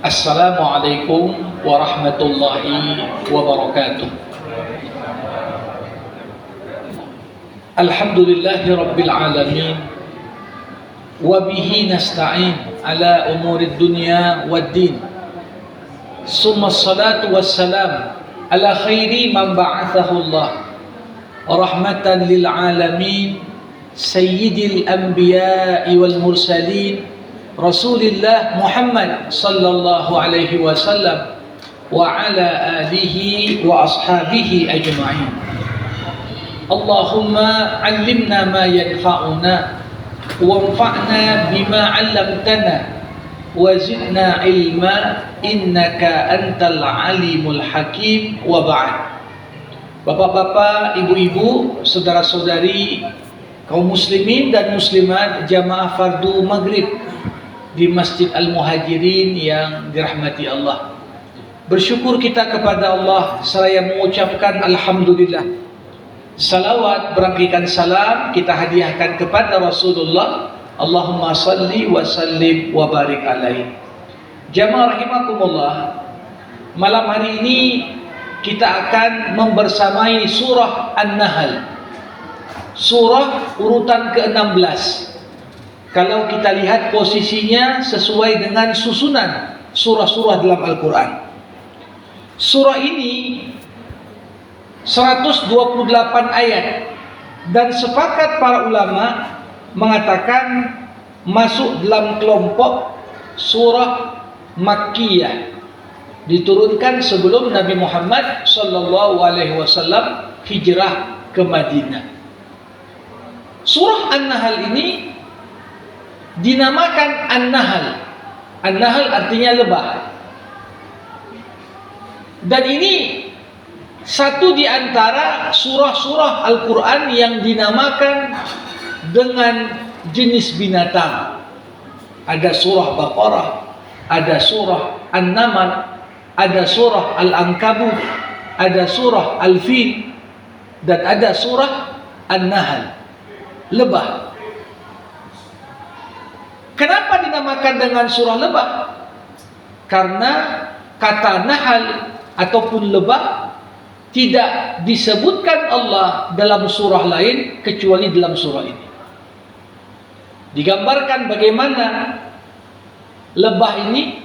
Assalamualaikum warahmatullahi wabarakatuh. Alhamdulillahi rabbil alamin. Wa bihi nasta'in ala umurid dunya waddin. Summa salatu wassalam ala khairi man ba'athahu Allah rahmatan lil alamin, sayyidil anbiya'i wal mursalin, Rasulillah Muhammad sallallahu alaihi wasallam wa ala alihi wa ashabihi ajma'in. Allahumma 'allimna ma yanfa'una wanfa'na bima 'allamtana wa zidna ilma innaka antal alimul hakim. Wa ba'd. Bapak-bapak, ibu-ibu, saudara-saudari, kaum muslimin dan muslimat jamaah fardu maghrib di Masjid Al-Muhajirin yang dirahmati Allah. Bersyukur kita kepada Allah seraya mengucapkan alhamdulillah. Salawat berangkikan salam kita hadiahkan kepada Rasulullah. Allahumma salli wa sallim wa barik alaihi. Jamaah rahimakumullah, malam hari ini kita akan membersamai surah An-Nahl, surah urutan ke-16. Kalau kita lihat posisinya sesuai dengan susunan surah-surah dalam Al-Quran. Surah ini 128 ayat, dan sepakat para ulama mengatakan masuk dalam kelompok surah Makkiyah, diturunkan sebelum Nabi Muhammad sallallahu alaihi wasallam hijrah ke Madinah. Surah An-Nahl ini dinamakan An-Nahl. An-Nahl artinya lebah. Dan ini satu di antara surah-surah Al-Quran yang dinamakan dengan jenis binatang. Ada surah Baqarah, ada surah An-Naml, ada surah Al-Ankabut, ada surah Al-Fil, dan ada surah An-Nahl, lebah. Kenapa dinamakan dengan surah lebah? Karena kata nahal ataupun lebah tidak disebutkan Allah dalam surah lain kecuali dalam surah ini. Digambarkan bagaimana lebah ini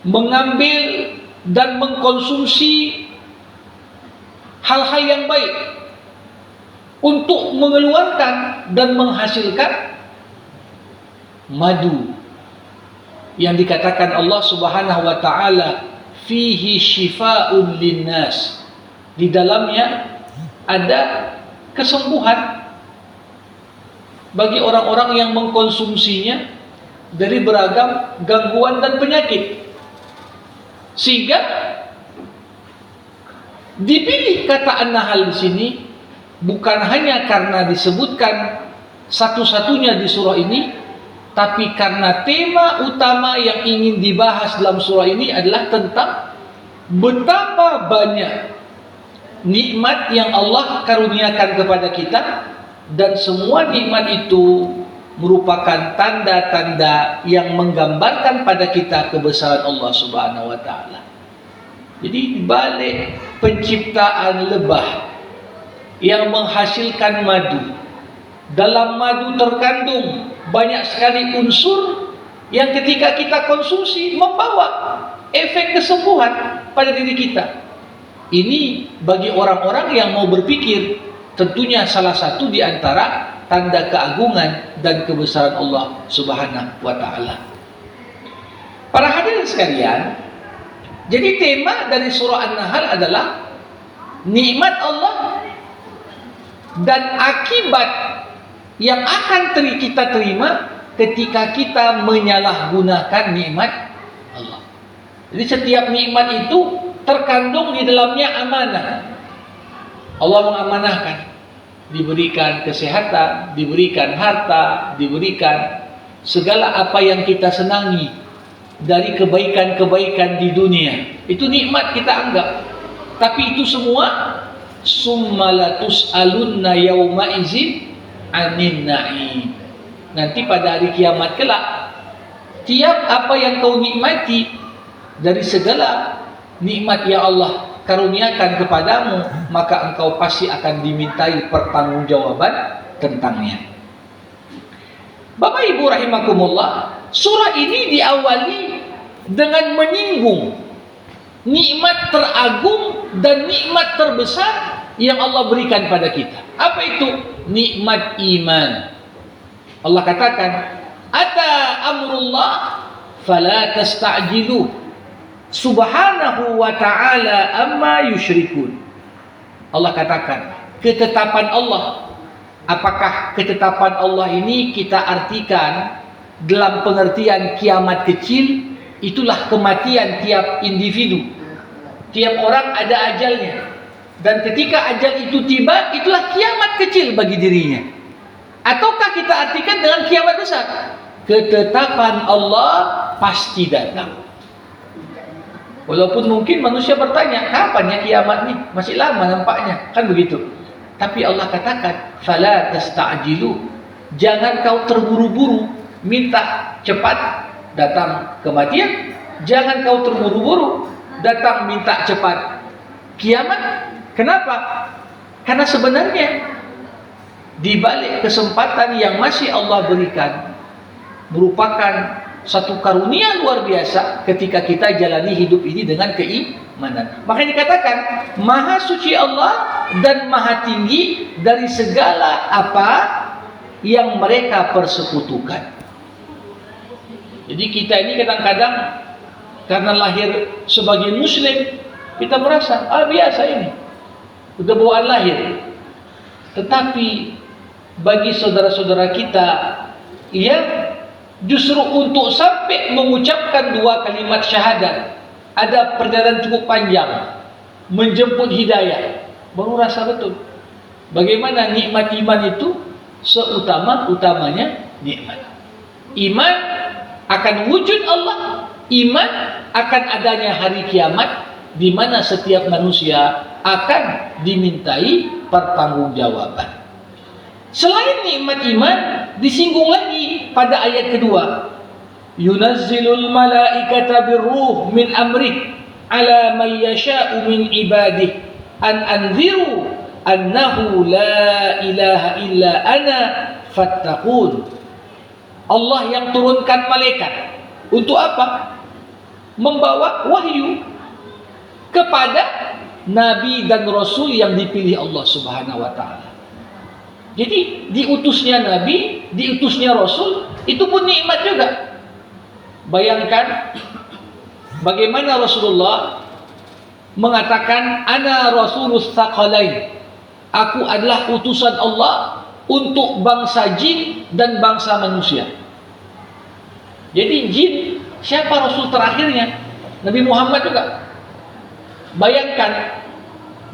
mengambil dan mengkonsumsi hal-hal yang baik untuk mengeluarkan dan menghasilkan madu yang dikatakan Allah Subhanahu wa taala fihi shifaa'un linnas, di dalamnya ada kesembuhan bagi orang-orang yang mengkonsumsinya dari beragam gangguan dan penyakit. Sehingga dipilih kata An-Nahl di sini bukan hanya karena disebutkan satu-satunya di surah ini, tapi karena tema utama yang ingin dibahas dalam surah ini adalah tentang betapa banyak nikmat yang Allah karuniakan kepada kita, dan semua nikmat itu merupakan tanda-tanda yang menggambarkan pada kita kebesaran Allah Subhanahu wa taala. Jadi di balik penciptaan lebah yang menghasilkan madu, dalam madu terkandung banyak sekali unsur yang ketika kita konsumsi membawa efek kesembuhan pada diri kita. Ini bagi orang-orang yang mau berpikir tentunya salah satu di antara tanda keagungan dan kebesaran Allah Subhanahu wa taala. Para hadirin sekalian, jadi tema dari surah An-Nahl adalah nikmat Allah dan akibat yang akan kita terima ketika kita menyalahgunakan nikmat Allah. Jadi setiap nikmat itu terkandung di dalamnya amanah. Allah mengamanahkan, diberikan kesehatan, diberikan harta, diberikan segala apa yang kita senangi dari kebaikan-kebaikan di dunia. Itu nikmat kita anggap. Tapi itu semua summa latus'alunna yauma idzin anin na'im. Nanti pada hari kiamat kelak tiap apa yang kau nikmati dari segala nikmat yang Allah karuniakan kepadamu, maka engkau pasti akan dimintai pertanggungjawaban tentangnya. Bapak Ibu rahimakumullah, surah ini diawali dengan menyinggung nikmat teragung dan nikmat terbesar yang Allah berikan pada kita. Apa itu? Nikmat iman. Allah katakan, "Ata amrullah fala tasta'jilu. Subhanahu wa ta'ala amma yusyrikun." Allah katakan, ketetapan Allah. Apakah ketetapan Allah ini kita artikan dalam pengertian kiamat kecil? Itulah kematian tiap individu. Tiap orang ada ajalnya. Dan ketika ajal itu tiba, itulah kiamat kecil bagi dirinya. Ataukah kita artikan dengan kiamat besar? Ketetapan Allah pasti datang. Walaupun mungkin manusia bertanya, kapan ya kiamat nih? Masih lama nampaknya, kan begitu. Tapi Allah katakan, fala tasta'jilu. Jangan kau terburu-buru minta cepat datang kematian. Jangan kau terburu-buru datang minta cepat kiamat. Kenapa? Karena sebenarnya di balik kesempatan yang masih Allah berikan merupakan satu karunia luar biasa ketika kita jalani hidup ini dengan keimanan. Makanya dikatakan Maha Suci Allah dan Maha Tinggi dari segala apa yang mereka persekutukan. Jadi kita ini kadang-kadang karena lahir sebagai muslim, kita merasa biasa ini, udah bawaan lahir. Tetapi bagi saudara-saudara kita yang justru untuk sampai mengucapkan dua kalimat syahadat ada perjalanan cukup panjang, menjemput hidayah, baru rasa betul bagaimana nikmat iman itu seutama-utamanya nikmat. Iman akan wujud Allah, iman akan adanya hari kiamat di mana setiap manusia akan dimintai pertanggungjawaban. Selain nikmat iman, disinggung lagi pada ayat kedua. Yunazzilul malaikata birruh min amrih ala man yasha'u min ibadih an anziru annahu la ilaha illa ana fattaqun. Allah yang turunkan malaikat untuk apa? Membawa wahyu kepada nabi dan rasul yang dipilih Allah Subhanahu wa taala. Jadi diutusnya nabi, diutusnya rasul, itu pun nikmat juga. Bayangkan bagaimana Rasulullah mengatakan ana rasulus tsaqalain. Aku adalah utusan Allah untuk bangsa jin dan bangsa manusia. Jadi jin, siapa rasul terakhirnya? Nabi Muhammad juga. Bayangkan,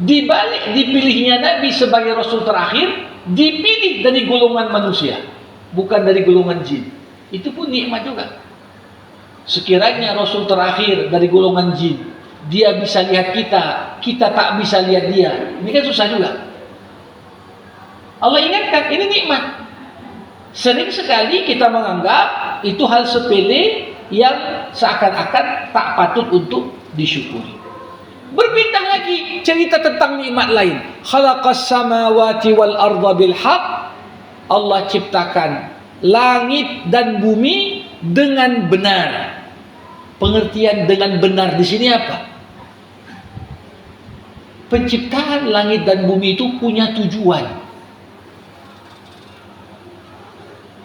di balik dipilihnya Nabi sebagai rasul terakhir, dipilih dari golongan manusia, bukan dari golongan jin. Itu pun nikmat juga. Sekiranya rasul terakhir dari golongan jin, dia bisa lihat kita, kita tak bisa lihat dia. Ini kan susah juga. Allah ingatkan, ini nikmat. Sering sekali kita menganggap itu hal sepele yang seakan-akan tak patut untuk disyukuri. Berpindah lagi cerita tentang nikmat lain. Khalaqas samawati wal arda bil haqq. Allah ciptakan langit dan bumi dengan benar. Pengertian dengan benar di sini apa? Penciptaan langit dan bumi itu punya tujuan.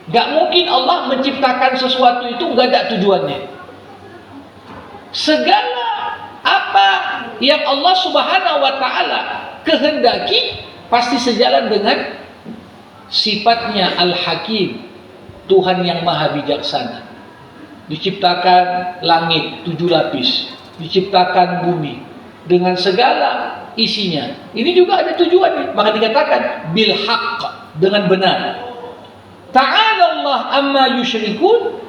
Gak mungkin Allah menciptakan sesuatu itu gak ada tujuannya. Segala apa yang Allah Subhanahu wa taala kehendaki pasti sejalan dengan sifatnya Al-Hakim, Tuhan yang Maha Bijaksana. Diciptakan langit 7 lapis, diciptakan bumi dengan segala isinya. Ini juga ada tujuannya, maka dikatakan bil haqq, dengan benar. Ta'ala Allah amma yusyrikun.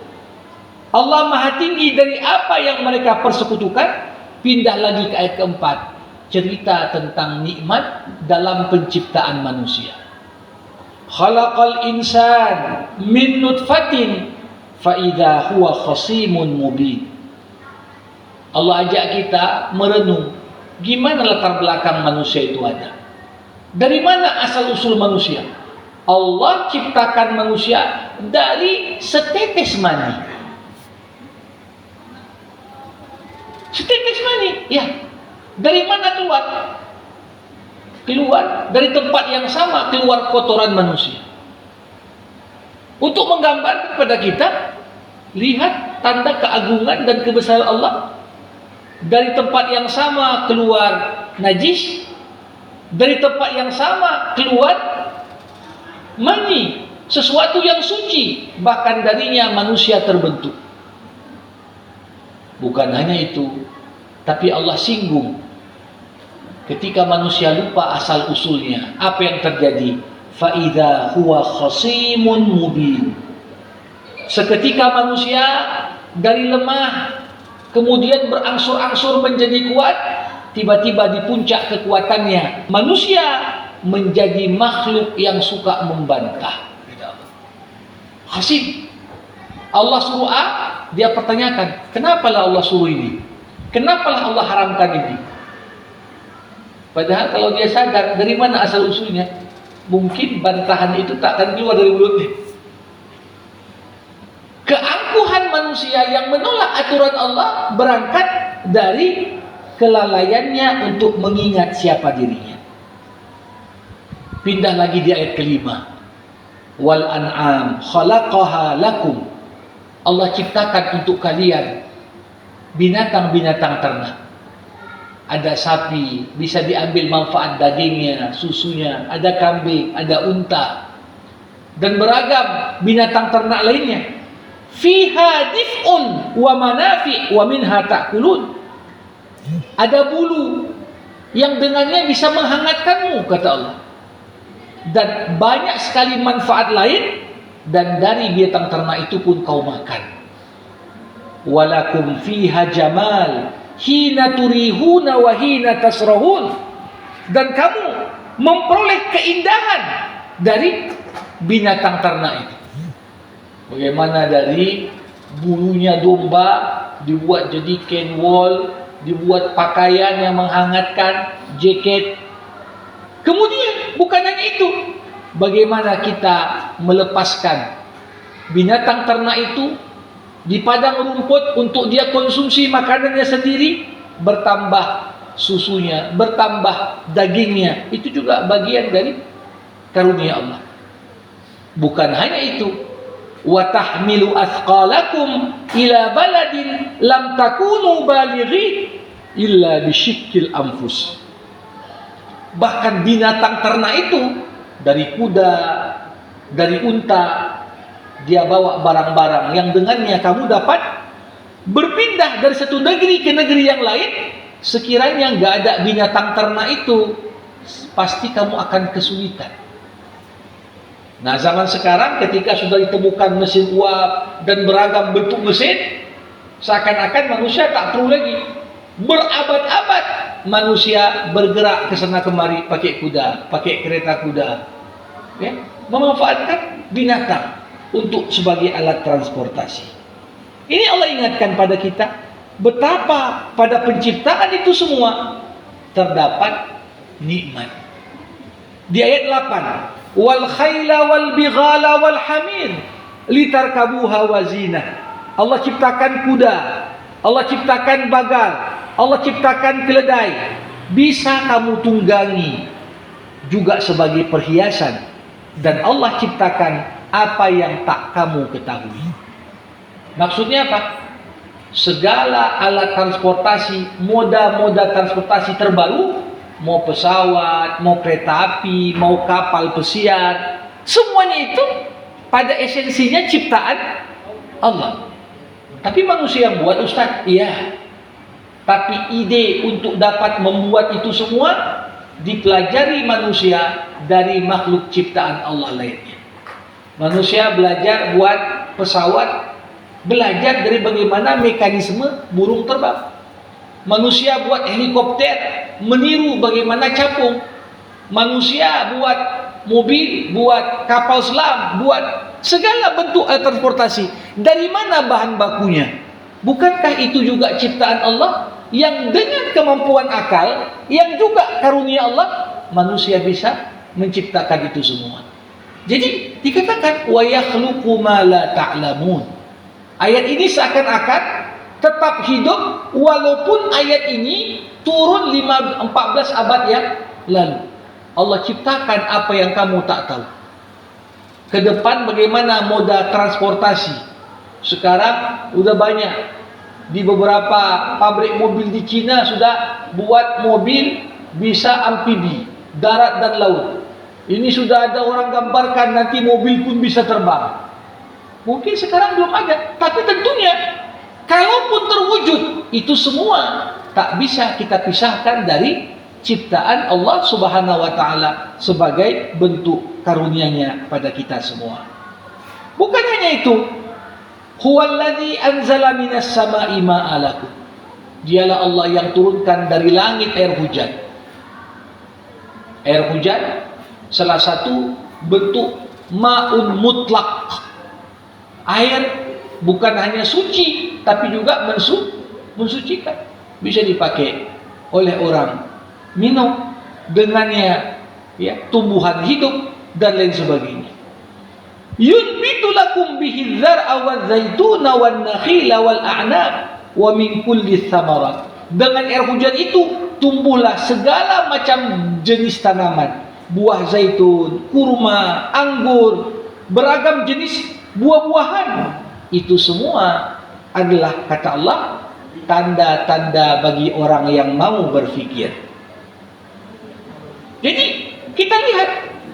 Allah Maha tinggi dari apa yang mereka persekutukan. Pindah lagi ke ayat keempat, cerita tentang nikmat dalam penciptaan manusia. Khalaqal insan min nutfatin fa idza huwa khasimun mubin. Allah ajak kita merenung gimana latar belakang manusia itu ada. Dari mana asal usul manusia? Allah ciptakan manusia dari setetes mani. Setetes mani, ya. Dari mana keluar? Keluar dari tempat yang sama, keluar kotoran manusia. Untuk menggambarkan kepada kita, lihat tanda keagungan dan kebesaran Allah. Dari tempat yang sama keluar najis, dari tempat yang sama keluar mani, sesuatu yang suci, bahkan darinya manusia terbentuk. Bukan hanya itu, tapi Allah singgung ketika manusia lupa asal usulnya. Apa yang terjadi? Fa idza huwa khasimun mubin. Seketika manusia dari lemah kemudian berangsur-angsur menjadi kuat, tiba-tiba di puncak kekuatannya manusia menjadi makhluk yang suka membantah. Khasim. Allah suruh A, dia pertanyakan, kenapalah Allah suruh ini? Kenapalah Allah haramkan ini? Padahal kalau dia sadar dari mana asal usulnya, mungkin bantahan itu tak akan keluar dari mulutnya. Keangkuhan manusia yang menolak aturan Allah berangkat dari kelalaiannya untuk mengingat siapa dirinya. Pindah lagi di ayat kelima. Wal an'am khalaqaha lakum. Allah ciptakan untuk kalian binatang-binatang ternak. Ada sapi, bisa diambil manfaat dagingnya, susunya, ada kambing, ada unta, dan beragam binatang ternak lainnya. Fiha dif'un wa manafi' wa minha ta'kulun. Ada bulu yang dengannya bisa menghangatkanmu, kata Allah. Dan banyak sekali manfaat lain, dan dari binatang ternak itu pun kau makan. Walakum fiha jamal hina turihuna wa hina tasrahun. Dan kamu memperoleh keindahan dari binatang ternak itu. Bagaimana dari bulunya domba dibuat jadi kain wol, dibuat pakaian yang menghangatkan, jaket. Kemudian bukan hanya itu, bagaimana kita melepaskan binatang ternak itu di padang rumput untuk dia konsumsi makanannya sendiri, bertambah susunya, bertambah dagingnya. Itu juga bagian dari karunia Allah. Bukan hanya itu, wa tahmilu athqalakum ila baladin lam takunu balighi illa bisyikkil anfus. Bahkan binatang ternak itu, dari kuda, dari unta, dia bawa barang-barang yang dengannya kamu dapat berpindah dari satu negeri ke negeri yang lain. Sekiranya nggak ada binatang ternak itu, pasti kamu akan kesulitan. Nah, zaman sekarang ketika sudah ditemukan mesin uap dan beragam bentuk mesin, seakan-akan manusia tak perlu lagi. Berabad-abad manusia bergerak ke sana kemari pakai kuda, pakai kereta kuda, ya, memanfaatkan binatang untuk sebagai alat transportasi. Ini Allah ingatkan pada kita betapa pada penciptaan itu semua terdapat nikmat. Di ayat 8, wal khayla wal bighala wal hamir litarkabuha wazinah. Allah ciptakan kuda, Allah ciptakan bagal, Allah ciptakan keledai, bisa kamu tunggangi juga sebagai perhiasan. Dan Allah ciptakan apa yang tak kamu ketahui. Maksudnya apa? Segala alat transportasi, moda-moda transportasi terbaru, mau pesawat, mau kereta api, mau kapal pesiar, semuanya itu pada esensinya ciptaan Allah. Tapi manusia yang buat, Ustaz, iya. Tapi ide untuk dapat membuat itu semua dipelajari manusia dari makhluk ciptaan Allah lainnya. Manusia belajar buat pesawat, belajar dari bagaimana mekanisme burung terbang. Manusia buat helikopter, meniru bagaimana capung. Manusia buat mobil, buat kapal selam, buat segala bentuk alat transportasi. Dari mana bahan bakunya? Bukankah itu juga ciptaan Allah yang dengan kemampuan akal, yang juga karunia Allah, manusia bisa menciptakan itu semua. Jadi dikatakan wa yakhluqu ma la ta'lamun. Ayat ini seakan-akan tetap hidup walaupun ayat ini turun 14 abad yang lalu. Allah ciptakan apa yang kamu tak tahu. Ke depan bagaimana moda transportasi. Sekarang udah banyak. Di beberapa pabrik mobil di Cina sudah buat mobil bisa amfibi, darat dan laut. Ini sudah ada orang gambarkan nanti mobil pun bisa terbang. Mungkin sekarang belum ada, tapi tentunya kalaupun terwujud, itu semua tak bisa kita pisahkan dari ciptaan Allah Subhanahu wa taala sebagai bentuk karunia-Nya pada kita semua. Bukan hanya itu, huwallazi anzala minas sama'i ma'alakum. Dialah Allah yang turunkan dari langit air hujan. Air hujan salah satu bentuk ma'un mutlak. Air bukan hanya suci tapi juga mensucikan. Bisa dipakai oleh orang minum, dengannya tumbuhan hidup dan lain sebagainya. Yunbitu lakum bihi dzar'a wadz-zaituna wan-nakhila wal-a'nab wa min kulli tsamarat. Dengan air hujan itu tumbuhlah segala macam jenis tanaman, buah zaitun, kurma, anggur, beragam jenis buah-buahan. Itu semua adalah, kata Allah, tanda-tanda bagi orang yang mau berfikir. Jadi kita lihat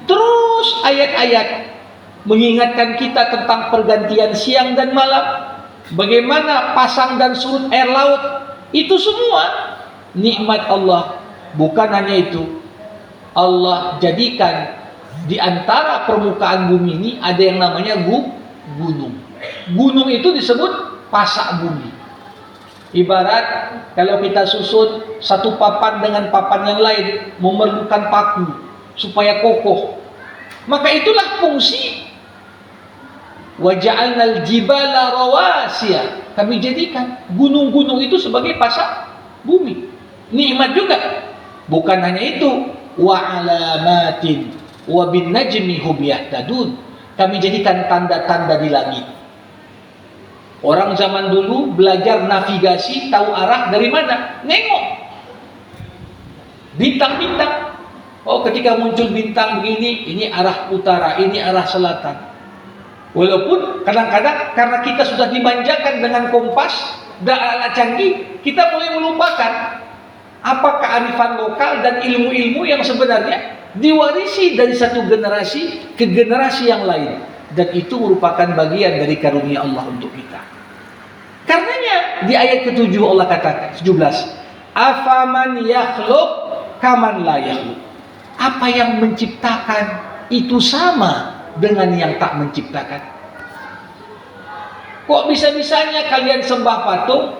terus ayat-ayat mengingatkan kita tentang pergantian siang dan malam, bagaimana pasang dan surut air laut. Itu semua nikmat Allah. Bukan hanya itu, Allah jadikan di antara permukaan bumi ini ada yang namanya gunung. Gunung itu disebut pasak bumi. Ibarat kalau kita susun satu papan dengan papan yang lain, memerlukan paku supaya kokoh. Maka itulah fungsi waja'alnal jibala rawasiya. Kami jadikan gunung-gunung itu sebagai pasak bumi. Nikmat juga. Bukan hanya itu, wa alamatin wa bin najmi hum yahtadun. Kami jadikan tanda-tanda di langit. Orang zaman dulu belajar navigasi, tahu arah dari mana? Nengok bintang-bintang. Oh, ketika muncul bintang begini, ini arah utara, ini arah selatan. Walaupun kadang-kadang karena kita sudah dimanjakan dengan kompas dan alat canggih, kita mulai melupakan apa kearifan lokal dan ilmu-ilmu yang sebenarnya diwarisi dari satu generasi ke generasi yang lain. Dan itu merupakan bagian dari karunia Allah untuk kita. Karenanya di ayat ke-7 Allah katakan, 17, afaman yakhluq kaman la yakhluq. Apa yang menciptakan itu sama dengan yang tak menciptakan. Kok bisa-bisanya kalian sembah patung,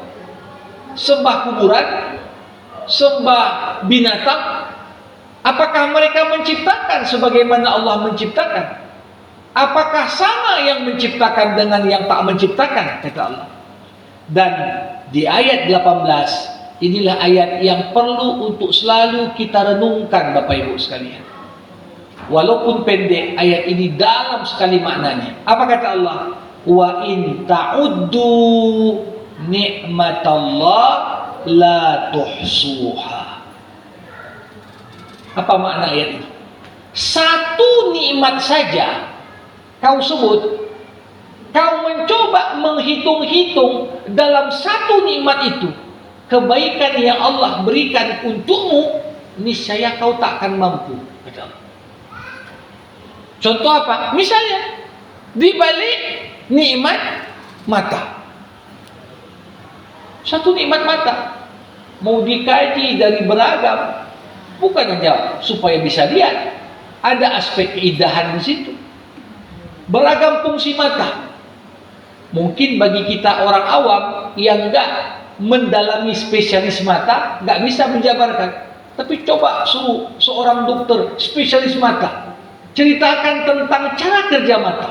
sembah kuburan, sembah binatang? Apakah mereka menciptakan sebagaimana Allah menciptakan? Apakah sama yang menciptakan dengan yang tak menciptakan? Kata Allah. Dan di ayat 18, inilah ayat yang perlu untuk selalu kita renungkan Bapak Ibu sekalian. Walaupun pendek, ayat ini dalam sekali maknanya. Apa kata Allah? Wa in ta'uddu ni'matallah la tuhsuha. Apa makna ayat ini? Satu nikmat saja kau sebut, kau mencoba menghitung-hitung dalam satu nikmat itu, kebaikan yang Allah berikan untukmu, niscaya kau tak akan mampu. Contoh apa? Misalnya, di balik nikmat mata. Satu nikmat mata mau dikaji dari beragam, bukan hanya supaya bisa lihat, ada aspek keindahan di situ. Beragam fungsi mata. Mungkin bagi kita orang awam yang enggak mendalami spesialis mata, enggak bisa menjabarkan. Tapi coba suruh seorang dokter spesialis mata ceritakan tentang cara kerja mata.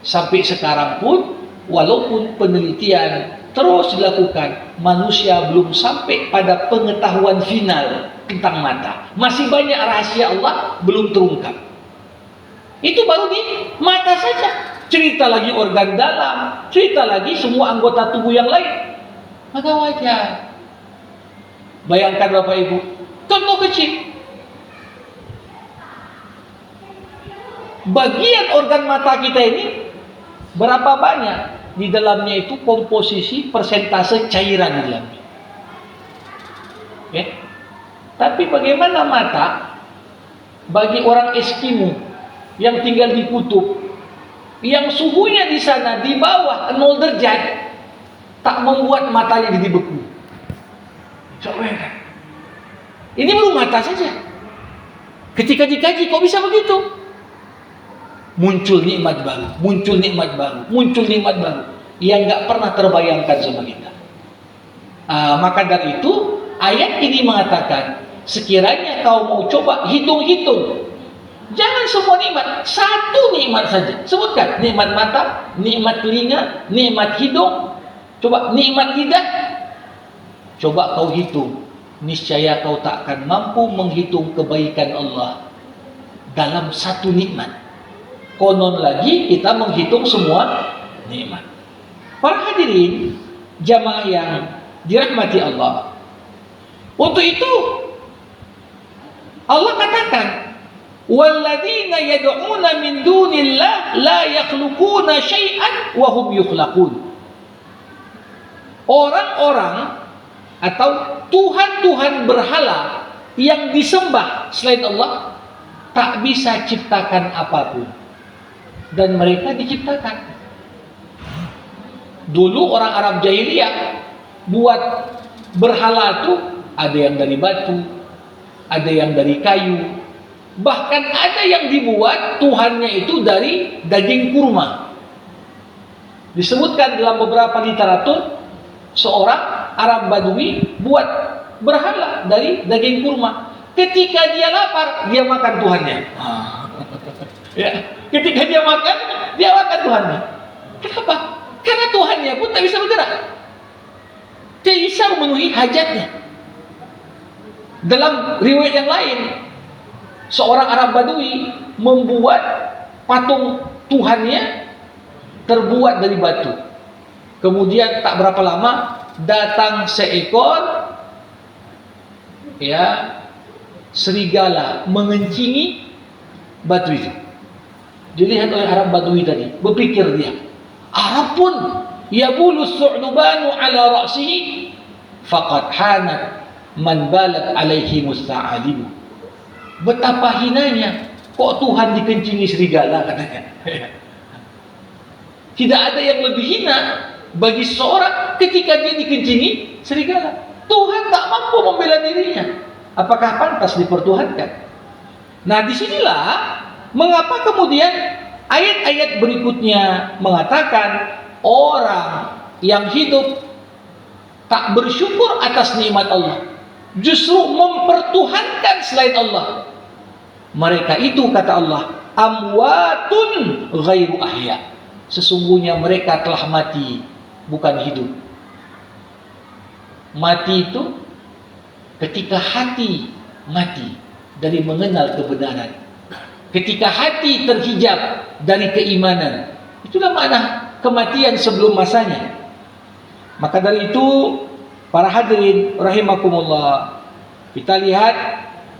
Sampai sekarang pun, walaupun penelitian terus dilakukan, manusia belum sampai pada pengetahuan final tentang mata. Masih banyak rahasia Allah belum terungkap. Itu baru di mata saja. Cerita lagi organ dalam, cerita lagi semua anggota tubuh yang lain. Maka wajar. Bayangkan Bapak Ibu, contoh kecil. Bagian organ mata kita ini berapa banyak di dalamnya itu komposisi persentase cairan di dalamnya. Okay? Tapi bagaimana mata bagi orang Eskimo yang tinggal di kutub, yang suhunya di sana di bawah 0 derajat, tak membuat matanya jadi beku. Coba kan? Ini baru mata saja. Ketika dikaji, kok bisa begitu? Muncul nikmat baru, muncul nikmat baru, muncul nikmat baru yang nggak pernah terbayangkan sama kita. Maka dari itu ayat ini mengatakan, sekiranya kau mau coba hitung-hitung, jangan semua nikmat, satu nikmat saja. Sebutkan nikmat mata, nikmat telinga, nikmat hidung, coba nikmat lidah. Coba kau hitung, niscaya kau tak akan mampu menghitung kebaikan Allah dalam satu nikmat. Konon lagi kita menghitung semua nikmat. Para hadirin jamaah yang dirahmati Allah, untuk itu Allah katakan, walladzina yad'una min dunillah la yakhluquna syai'an wa hum yukhlaqun. Orang-orang atau tuhan-tuhan berhala yang disembah selain Allah tak bisa ciptakan apapun, dan mereka diciptakan. Dulu orang Arab jahiliyah buat berhala itu ada yang dari batu, ada yang dari kayu, bahkan ada yang dibuat tuhannya itu dari daging kurma. Disebutkan dalam beberapa literatur, seorang Arab Badui buat berhala dari daging kurma. Ketika dia lapar, dia makan tuhannya. Ya, ketika dia makan Tuhannya. Kenapa? Karena Tuhannya pun tak bisa bergerak, tidak bisa memenuhi hajatnya. Dalam riwayat yang lain, seorang Arab Badui membuat patung Tuhannya terbuat dari batu. Kemudian tak berapa lama datang seekor serigala mengencingi batu itu. Dilihat oleh Arab Badui tadi, berpikir dia, Arab pun yabulus su'lubanu ala ra'sihi faqad hanat man balat alaihi musta'alibu. Betapa hinanya, kok Tuhan dikencingi serigala, katanya. Tidak ada yang lebih hina bagi seseorang ketika dia dikencingi serigala. Tuhan tak mampu membela dirinya, apakah pantas dipertuhankan? Nah, disinilah mengapa kemudian ayat-ayat berikutnya mengatakan orang yang hidup tak bersyukur atas nikmat Allah, justru mempertuhankan selain Allah. Mereka itu, kata Allah, amwatun ghairu ahya. Sesungguhnya mereka telah mati, bukan hidup. Mati itu ketika hati mati dari mengenal kebenaran. Ketika hati terhijab dari keimanan, itulah makna kematian sebelum masanya. Maka dari itu, para hadirin rahimakumullah, kita lihat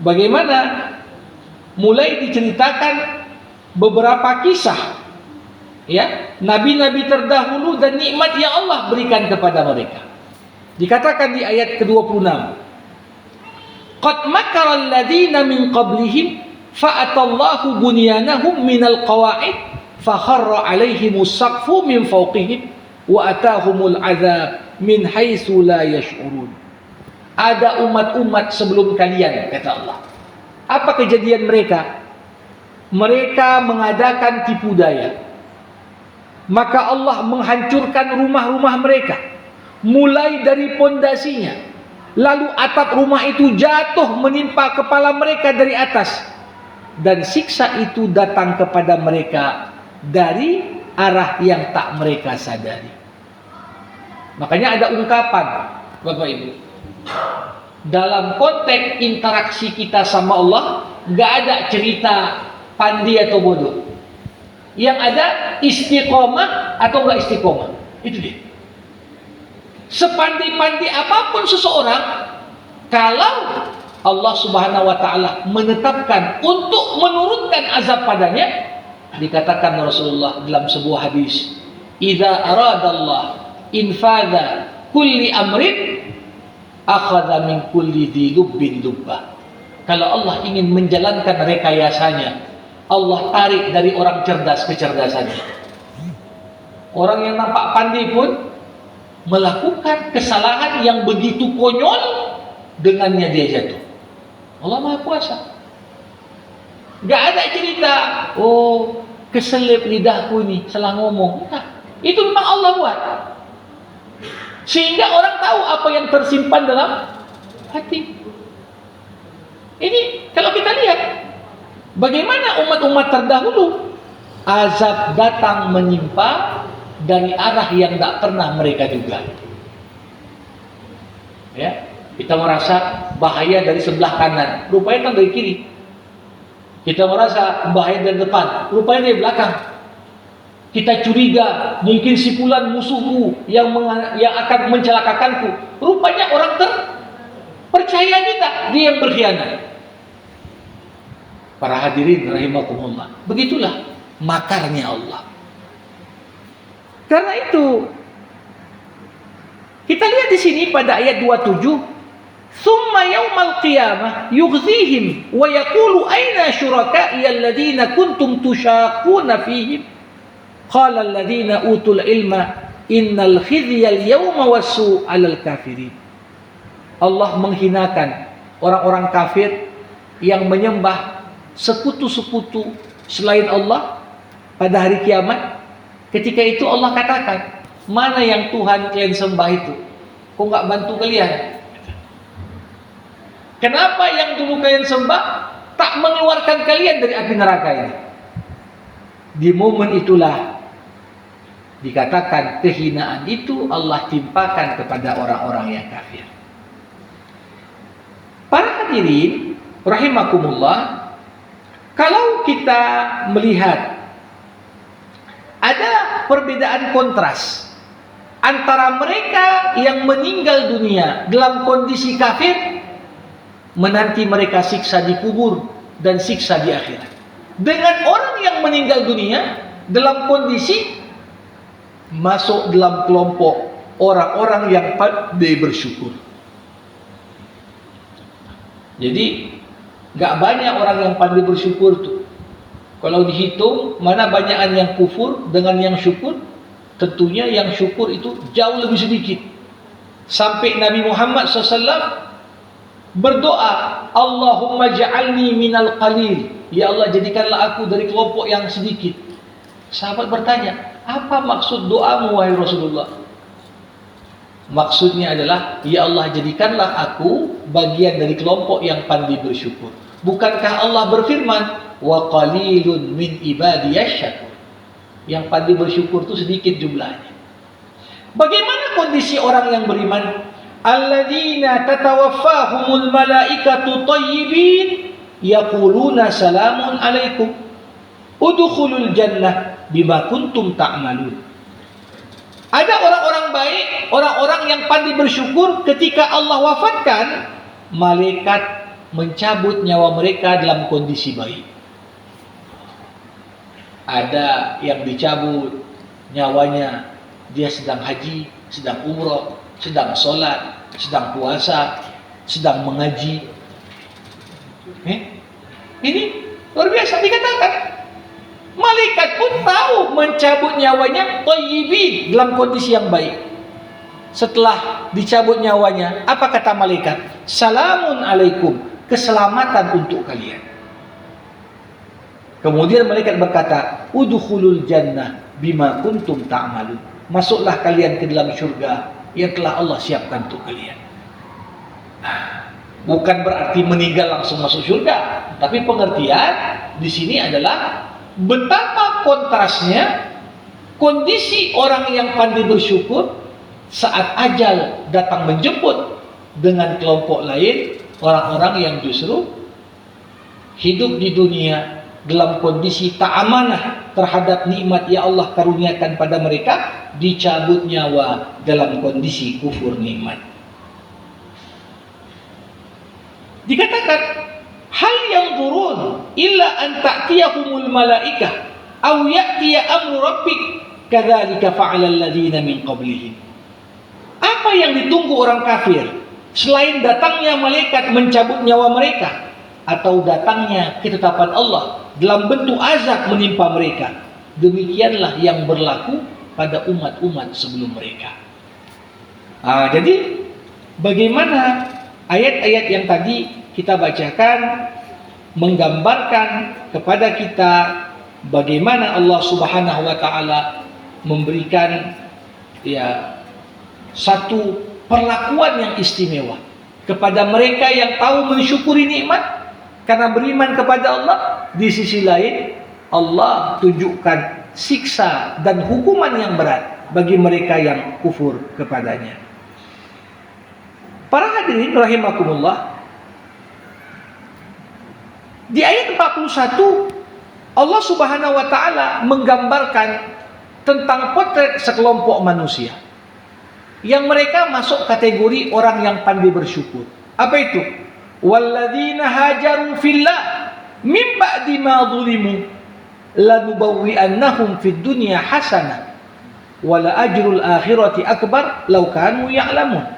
bagaimana mulai diceritakan beberapa kisah, nabi-nabi terdahulu dan nikmat yang Allah berikan kepada mereka. Dikatakan di ayat ke-26, qad makara alladziina min qablihim fa'atallahu bunyanahum minal qawa'id fakharra alaihimus saqfu min fawqihim wa atahumul azab min haitsu la yash'urun. Ada umat-umat sebelum kalian, kata Allah. Apa kejadian mereka? Mereka mengadakan tipu daya. Maka Allah menghancurkan rumah-rumah mereka, mulai dari pondasinya. Lalu atap rumah itu jatuh menimpa kepala mereka dari atas, dan siksa itu datang kepada mereka dari arah yang tak mereka sadari. Makanya ada ungkapan, Bapak Ibu, dalam konteks interaksi kita sama Allah, nggak ada cerita pandi atau bodoh. Yang ada istiqomah atau nggak istiqomah. Itu dia. Sepandi-pandi apapun seseorang, kalau Allah Subhanahu wa taala menetapkan untuk menurunkan azab padanya, dikatakan Rasulullah dalam sebuah hadis, "Idza aradallah infadha kulli amrin akhadha min kulli dhi lubbin lubbah." Kalau Allah ingin menjalankan rekayasanya, Allah tarik dari orang cerdas kecerdasannya. Orang yang nampak pandai pun melakukan kesalahan yang begitu konyol, dengannya dia jatuh. Allah Maha Kuasa. Gak ada cerita, oh keselip lidahku ini, salah ngomong. Nah, itu memang Allah buat. Sehingga orang tahu apa yang tersimpan dalam hati. Ini kalau kita lihat, bagaimana umat-umat terdahulu, azab datang menimpa dari arah yang tak pernah mereka duga. Ya, kita merasa bahaya dari sebelah kanan, rupanya kan dari kiri. Kita merasa bahaya dari depan, rupanya dari belakang. Kita curiga, mungkin si fulan musuhku yang akan mencelakakanku. Rupanya orang terpercaya kita, dia yang berkhianat. Para hadirin rahimakumullah, begitulah makarnya Allah. Karena itu kita lihat di sini pada ayat 27, "Tsumma yaumal qiyamah yughzihim wa yaqulu aina syuraka'i alladziina kuntum tushaqquna fihim qala alladziina utul ilma innal khizya al-yawma was-su'a 'alal kafirin." Allah menghinakan orang-orang kafir yang menyembah sekutu-sekutu selain Allah pada hari kiamat. Ketika itu Allah katakan, mana yang Tuhan kalian sembah itu? Kok nggak bantu kalian? Kenapa yang dulu kalian sembah tak mengeluarkan kalian dari api neraka ini? Di momen itulah dikatakan kehinaan itu Allah timpakan kepada orang-orang yang kafir. Para hadirin rahimakumullah, kalau kita melihat ada perbedaan kontras antara mereka yang meninggal dunia dalam kondisi kafir, menanti mereka siksa di kubur dan siksa di akhirat, dengan orang yang meninggal dunia dalam kondisi masuk dalam kelompok orang-orang yang pandai bersyukur. Jadi gak banyak orang yang pandai bersyukur tuh. Kalau dihitung mana banyakan yang kufur dengan yang syukur, tentunya yang syukur itu jauh lebih sedikit. Sampai Nabi Muhammad SAW berdoa, Allahumma ja'alni minal qalil, ya Allah jadikanlah aku dari kelompok yang sedikit. Sahabat bertanya, apa maksud doamu wahai Rasulullah? Maksudnya adalah, ya Allah jadikanlah aku bagian dari kelompok yang pandai bersyukur. Bukankah Allah berfirman, wa qalilun min ibadiyasy syakur, yang pandai bersyukur itu sedikit jumlahnya. Bagaimana kondisi orang yang beriman? Alladzina tatawaffahumul malaikatu thayyibin yaquluna salamun alaikum udkhulul jannah bima kuntum ta'malun. Ada orang-orang baik, orang-orang yang pandai bersyukur, ketika Allah wafatkan, malaikat mencabut nyawa mereka dalam kondisi baik. Ada yang dicabut nyawanya, dia sedang haji, sedang umroh, sedang sholat, sedang puasa, sedang mengaji. Ini luar biasa dikatakan. Malaikat pun tahu mencabut nyawanya thayyibin, dalam kondisi yang baik. Setelah dicabut nyawanya, apa kata malaikat? Salamun alaikum, keselamatan untuk kalian. Kemudian malaikat berkata, udkhulul jannah bima kuntum ta'malun, masuklah kalian ke dalam syurga yang telah Allah siapkan untuk kalian. Bukan berarti meninggal langsung masuk syurga, tapi pengertian di sini adalah betapa kontrasnya Kondisi orang yang pandai bersyukur saat ajal datang menjemput dengan kelompok lain, orang-orang yang justru hidup di dunia dalam kondisi tak amanah terhadap nikmat yang Allah karuniakan pada mereka, dicabut nyawa dalam kondisi kufur nikmat. Dikatakan, hal yang turun illa an ta'tiyahumul malaikah aw ya'tiya amru rabbik kadzalika fa'alal ladzina min qablihim. Apa yang ditunggu orang kafir selain datangnya malaikat mencabut nyawa mereka atau datangnya ketetapan Allah dalam bentuk azab menimpa mereka? Demikianlah yang berlaku pada umat-umat sebelum mereka. Jadi bagaimana ayat-ayat yang tadi kita bacakan menggambarkan kepada kita bagaimana Allah Subhanahu wa taala memberikan satu perlakuan yang istimewa kepada mereka yang tahu mensyukuri nikmat karena beriman kepada Allah. Di sisi lain Allah tunjukkan siksa dan hukuman yang berat bagi mereka yang kufur kepadanya. Para hadirin rahimakumullah, di ayat 41 Allah Subhanahu wa taala menggambarkan tentang potret sekelompok manusia yang mereka masuk kategori orang yang pandai bersyukur. Apa itu? Walladzina hajaru fillah min ba'di ma zulimu lanubawwi'annahum fid dunya hasanah wa la ajrul akhirati akbar law kanu ya'lamun.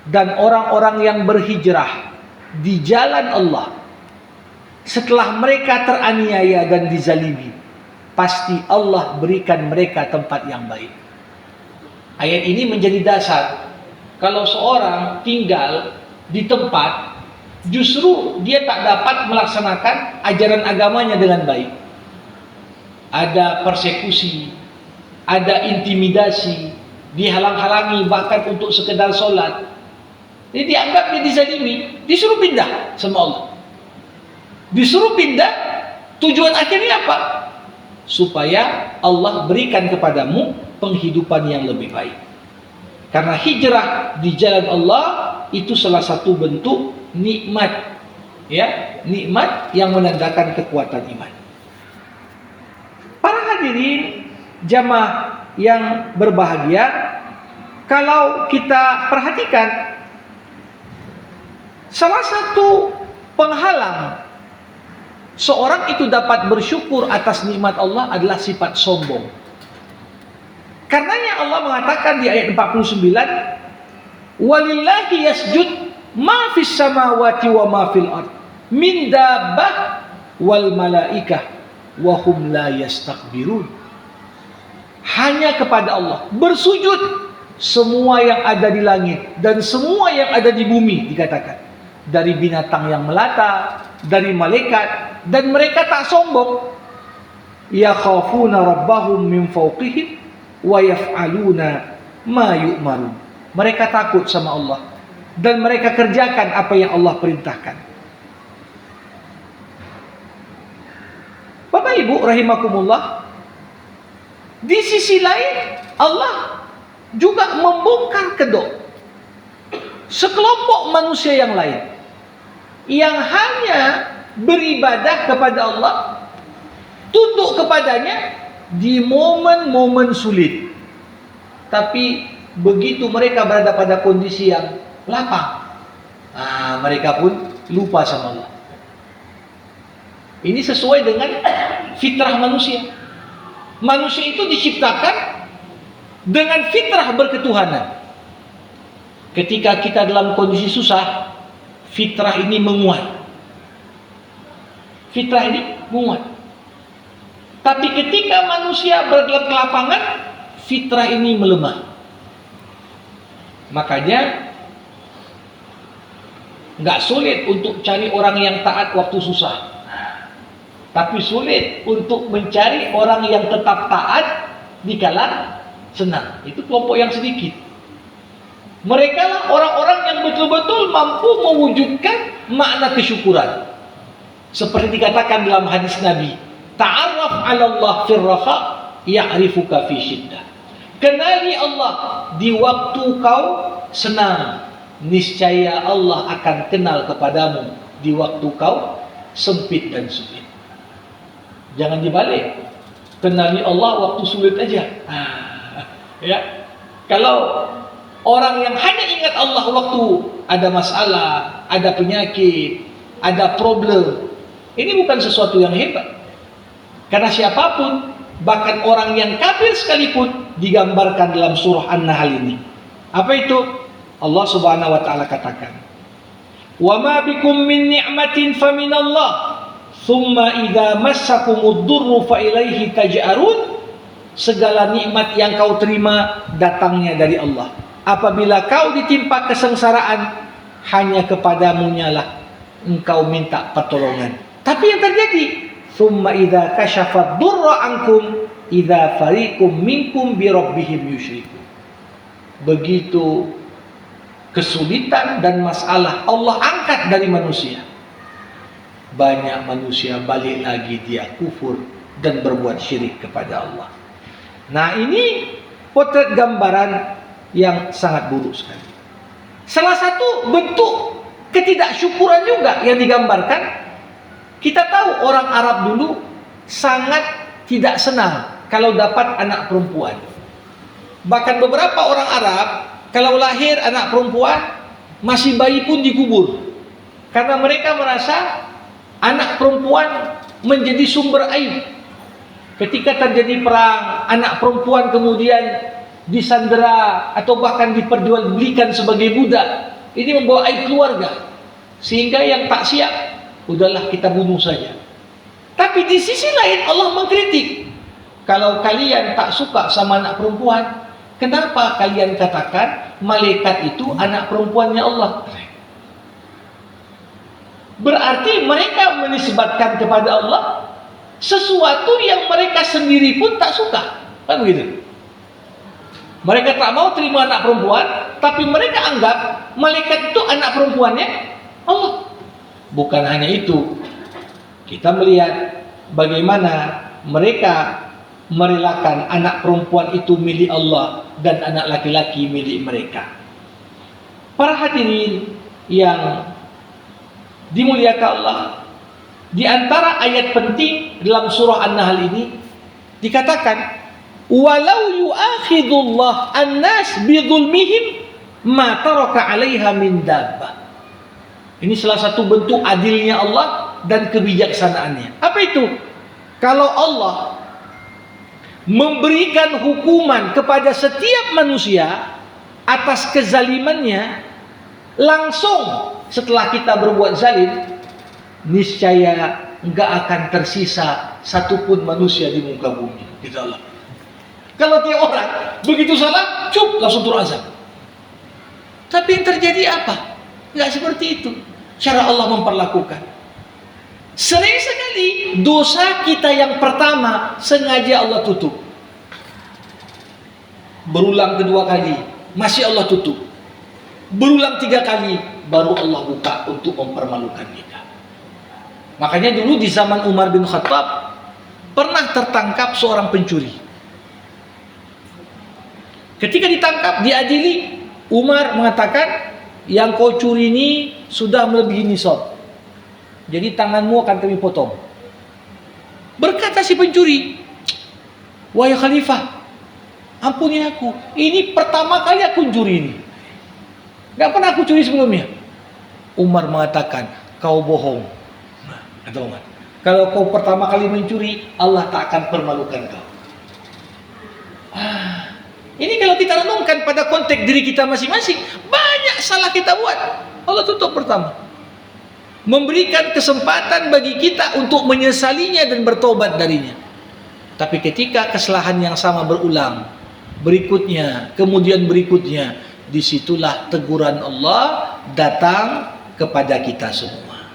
Dan orang-orang yang berhijrah di jalan Allah setelah mereka teraniaya dan dizalimi, pasti Allah berikan mereka tempat yang baik. Ayat ini menjadi dasar kalau seorang tinggal di tempat justru dia tak dapat melaksanakan ajaran agamanya dengan baik. Ada persekusi, ada intimidasi, dihalang-halangi bahkan untuk sekedar sholat. Jadi dianggap dia dizalimi, disuruh pindah sama Allah. Disuruh pindah, tujuan akhirnya apa? Supaya Allah berikan kepadamu penghidupan yang lebih baik. Karena hijrah di jalan Allah itu salah satu bentuk nikmat, nikmat yang menandakan kekuatan iman. Para hadirin jamaah yang berbahagia, kalau kita perhatikan salah satu penghalang seorang itu dapat bersyukur atas nikmat Allah adalah sifat sombong. Karenanya Allah mengatakan di ayat 49, walillahi yasjud ma fis samawati wa ma fil ard min dabbah wal malaikah wa hum la yastakbirun. Hanya kepada Allah bersujud semua yang ada di langit dan semua yang ada di bumi, dikatakan, dari binatang yang melata, dari malaikat, dan mereka tak sombong. Yakhafuna rabbahum min fawqihim wa yaf'aluna ma yu'marun. Mereka takut sama Allah dan mereka kerjakan apa yang Allah perintahkan. Bapak Ibu rahimakumullah, di sisi lain Allah juga membongkar kedok sekelompok manusia yang lain yang hanya beribadah kepada Allah, tunduk kepadanya di momen-momen sulit. Tapi begitu mereka berada pada kondisi yang lapang, mereka pun lupa sama Allah. Ini sesuai dengan fitrah manusia. Manusia itu diciptakan dengan fitrah berketuhanan. Ketika kita dalam kondisi susah, fitrah ini menguat. Fitrah ini menguat. Tapi ketika manusia berada dalam kelapangan, fitrah ini melemah. Makanya nggak sulit untuk cari orang yang taat waktu susah, tapi sulit untuk mencari orang yang tetap taat di kala senang. Itu kelompok yang sedikit. Mereka lah orang-orang yang betul-betul mampu mewujudkan makna kesyukuran. Seperti dikatakan dalam hadis Nabi, ta'arraf 'ala Allah fir raha ya'rifuka fi syiddah. Kenali Allah di waktu kau senang, niscaya Allah akan kenal kepadamu di waktu kau sempit dan sulit. Jangan dibalik. Kenali Allah waktu sulit aja. Ya. Kalau orang yang hanya ingat Allah waktu ada masalah, ada penyakit, ada problem, ini bukan sesuatu yang hebat. Karena siapapun, bahkan orang yang kafir sekalipun, digambarkan dalam surah An-Nahl ini. Apa itu? Allah Subhanahu wa taala katakan, "Wa ma bikum min ni'matin faminallah, tsumma idza massakumud durru fa ilaihi taj'arun." Segala nikmat yang kau terima datangnya dari Allah. Apabila kau ditimpa kesengsaraan, hanya kepadamunya lah engkau minta pertolongan. Tapi yang terjadi, "Tsumma idza kashafad durra ankum idza fariqum minkum bi rabbihim yusyrikun." Begitu kesulitan dan masalah Allah angkat dari manusia, banyak manusia balik lagi dia kufur dan berbuat syirik kepada Allah. Nah, ini potret gambaran yang sangat buruk sekali. Salah satu bentuk ketidaksyukuran juga yang digambarkan, kita tahu orang Arab dulu sangat tidak senang kalau dapat anak perempuan. Bahkan beberapa orang Arab kalau lahir anak perempuan, masih bayi pun dikubur. Karena mereka merasa anak perempuan menjadi sumber aib. Ketika terjadi perang, anak perempuan kemudian disandera atau bahkan diperjualbelikan sebagai budak. Ini membawa aib keluarga. Sehingga yang tak siap, udahlah kita bunuh saja. Tapi di sisi lain Allah mengkritik. Kalau kalian tak suka sama anak perempuan, kenapa kalian katakan malaikat itu anak perempuannya Allah? Berarti mereka menisbatkan kepada Allah sesuatu yang mereka sendiri pun tak suka. Kan begitu? Mereka tak mau terima anak perempuan, tapi mereka anggap malaikat itu anak perempuannya Allah. Bukan hanya itu, kita melihat bagaimana mereka merelakan anak perempuan itu milik Allah dan anak laki-laki milik mereka. Para hadirin yang dimuliakan Allah, di antara ayat penting dalam surah An-Nahl ini dikatakan, walau yu'akhidullah an-nas bidzulmihim ma taraka 'alaiha min dabbah. Ini salah satu bentuk adilnya Allah dan kebijaksanaannya. Apa itu? Kalau Allah memberikan hukuman kepada setiap manusia atas kezalimannya, langsung setelah kita berbuat zalim, niscaya enggak akan tersisa satupun manusia di muka bumi. Gitu Allah. Kalau tiap orang begitu salah, cup langsung turun azab. Tapi yang terjadi apa? Enggak seperti itu cara Allah memperlakukan. Sering sekali dosa kita yang pertama sengaja Allah tutup. Berulang kedua kali, masih Allah tutup. Berulang 3 kali, baru Allah buka untuk mempermalukan kita. Makanya dulu di zaman Umar bin Khattab pernah tertangkap seorang pencuri. Ketika ditangkap, diadili, Umar mengatakan, yang kau curi ini sudah melebihi nisab. Jadi tanganmu akan kami potong. Berkata si pencuri, wahai khalifah, ampuni aku. Ini pertama kali aku curi ini. Gak pernah aku curi sebelumnya. Umar mengatakan, kau bohong. Kata Umar, kalau kau pertama kali mencuri, Allah tak akan permalukan kau. Ini kalau kita renungkan pada konteks diri kita masing-masing, banyak salah kita buat. Allah tutup pertama. Memberikan kesempatan bagi kita untuk menyesalinya dan bertobat darinya. Tapi ketika kesalahan yang sama berulang, berikutnya, kemudian berikutnya, disitulah teguran Allah datang kepada kita semua.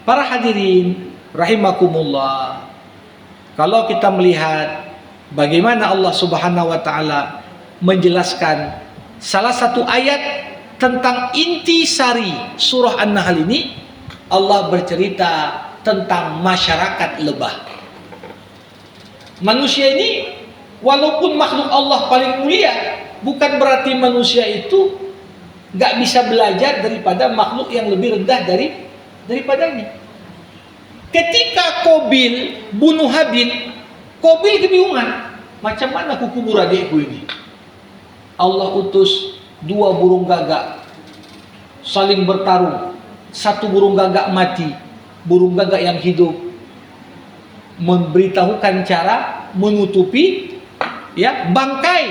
Para hadirin rahimakumullah, kalau kita melihat bagaimana Allah Subhanahu wa taala menjelaskan salah satu ayat tentang intisari surah An-Nahl ini, Allah bercerita tentang masyarakat lebah. Manusia ini Walaupun makhluk Allah paling mulia, bukan berarti manusia itu nggak bisa belajar daripada makhluk yang lebih rendah daripadanya. Ketika Qabil bunuh Habil, Qabil kebingungan, macam mana aku kubur adikku ini? Allah utus 2 burung gagak saling bertarung. Satu burung gagak mati, burung gagak yang hidup memberitahukan cara menutupi bangkai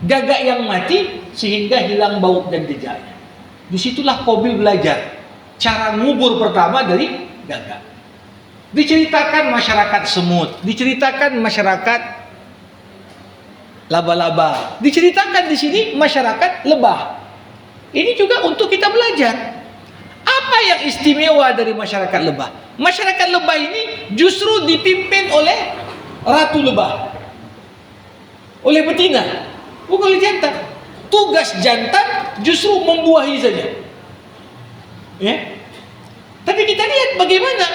gagak yang mati sehingga hilang bau dan jejaknya. Disitulah Qabil belajar cara ngubur pertama dari gagak. Diceritakan masyarakat semut, diceritakan masyarakat laba-laba, diceritakan di sini masyarakat lebah. Ini juga untuk kita belajar. Apa yang istimewa dari masyarakat lebah? Masyarakat lebah ini justru dipimpin oleh ratu lebah, oleh betina, bukan oleh jantan. Tugas jantan justru membuahi saja. Tapi kita lihat bagaimana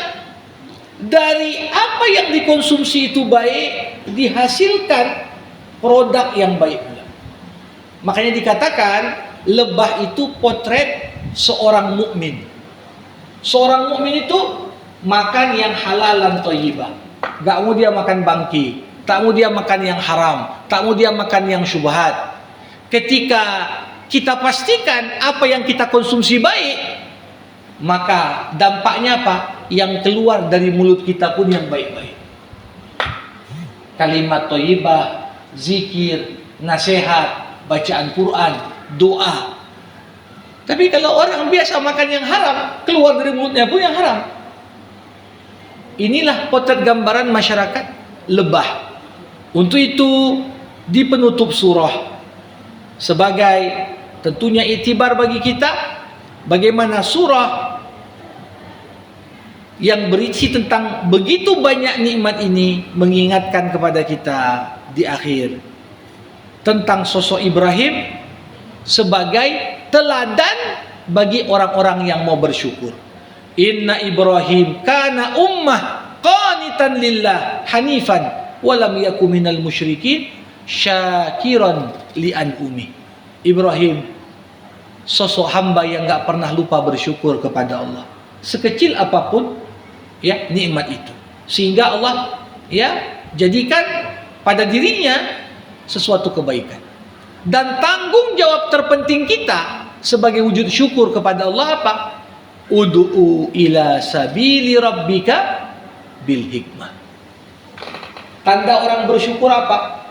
dari apa yang dikonsumsi itu baik, dihasilkan produk yang baik pula. Makanya dikatakan lebah itu potret seorang mukmin. Seorang mukmin itu makan yang halal dan thayyibah. Gak mau dia makan bangki, tak mau dia makan yang haram, tak mau dia makan yang syubhat. Ketika kita pastikan apa yang kita konsumsi baik, maka dampaknya apa? Yang keluar dari mulut kita pun yang baik-baik. Kalimat thayyibah, zikir, nasihat, bacaan Quran, doa. Tapi kalau orang biasa makan yang haram, keluar dari mulutnya pun yang haram. Inilah potret gambaran masyarakat lebah. Untuk itu di penutup surah, sebagai tentunya iktibar bagi kita, bagaimana surah yang berisi tentang begitu banyak nikmat ini mengingatkan kepada kita di akhir tentang sosok Ibrahim sebagai teladan bagi orang-orang yang mau bersyukur. Inna Ibrahim kana ummah qanitan lillah hanifan wa lam yakun minal musyrikin syakiran li an'umi. Ibrahim sosok hamba yang enggak pernah lupa bersyukur kepada Allah sekecil apapun nikmat itu, sehingga Allah jadikan pada dirinya sesuatu kebaikan. Dan tanggung jawab terpenting kita sebagai wujud syukur kepada Allah apa? Ud'u ila sabili rabbika bil hikmah. Tanda orang bersyukur apa?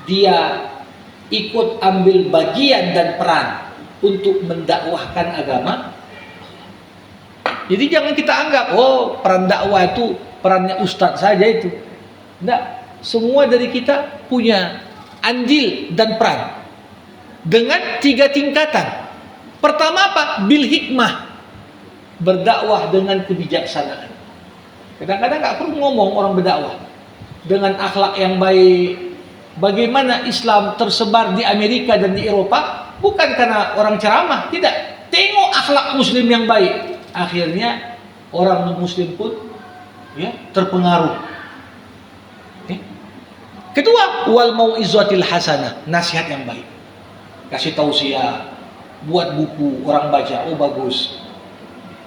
Dia ikut ambil bagian dan peran untuk mendakwahkan agama. Jadi jangan kita anggap peran dakwah itu perannya ustadz saja itu. Tidak, semua dari kita punya andil dan peran dengan 3 tingkatan. Pertama apa? Bil hikmah, berdakwah dengan kebijaksanaan. Kadang-kadang nggak perlu ngomong orang berdakwah dengan akhlak yang baik. Bagaimana Islam tersebar di Amerika dan di Eropa bukan karena orang ceramah, tidak. Tengok akhlak Muslim yang baik. Akhirnya orang Muslim pun terpengaruh. Kedua, wal mau'izatil hasanah, nasihat yang baik. Kasih tausiah, buat buku, orang baca, bagus.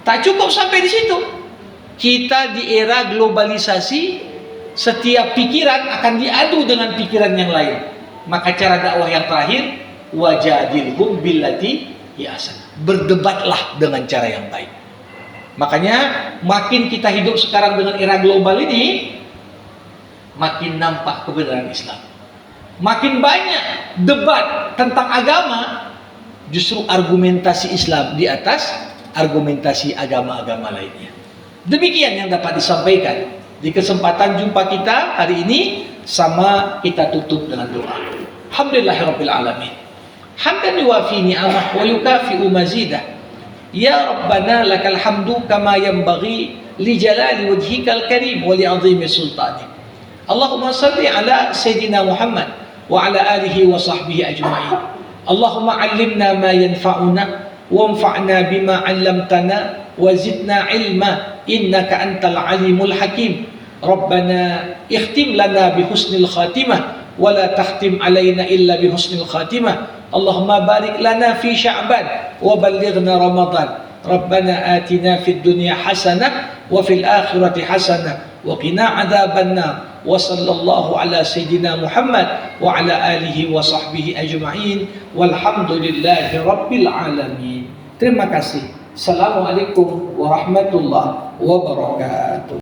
Tak cukup sampai di situ. Kita di era globalisasi, setiap pikiran akan diadu dengan pikiran yang lain. Maka cara dakwah yang terakhir, wajadilhum billati hi ahsan. Berdebatlah dengan cara yang baik. Makanya makin kita hidup sekarang dengan era global ini, makin nampak kebenaran Islam. Makin banyak debat tentang agama, justru argumentasi Islam di atas argumentasi agama-agama lainnya. Demikian yang dapat disampaikan di kesempatan jumpa kita hari ini. Sama kita tutup dengan doa. Alhamdulillahirabbil alamin. Hamdan yuwafi ni'amah wa yukafi'u mazidah. Ya Rabbana lakal hamdu kama yanbaghi li jalali wajhikal karim wa li 'azimi sultanik. Allahumma salli ala Sayyidina Muhammad wa ala alihi wa sahbihi ajma'in. Allahumma 'allimna ma yanfa'una wanfa'na bima 'allamtana wa zidna 'ilma innaka antal alimul hakim. Rabbana ikhtim lana bi husnil khatimah wa la tahtim alaina illa bi husnil khatimah. Allahumma barik lana fi Sya'ban wa ballighna Ramadan. Rabbana atina fid dunya hasanah wa fil akhirati hasanah wa qina adzaban nar. Wa sallallahu ala sayyidina Muhammad wa ala alihi wa sahbihi ajma'in. Walhamdulillahi rabbil alamin. Terima kasih. Assalamualaikum warahmatullahi wabarakatuh.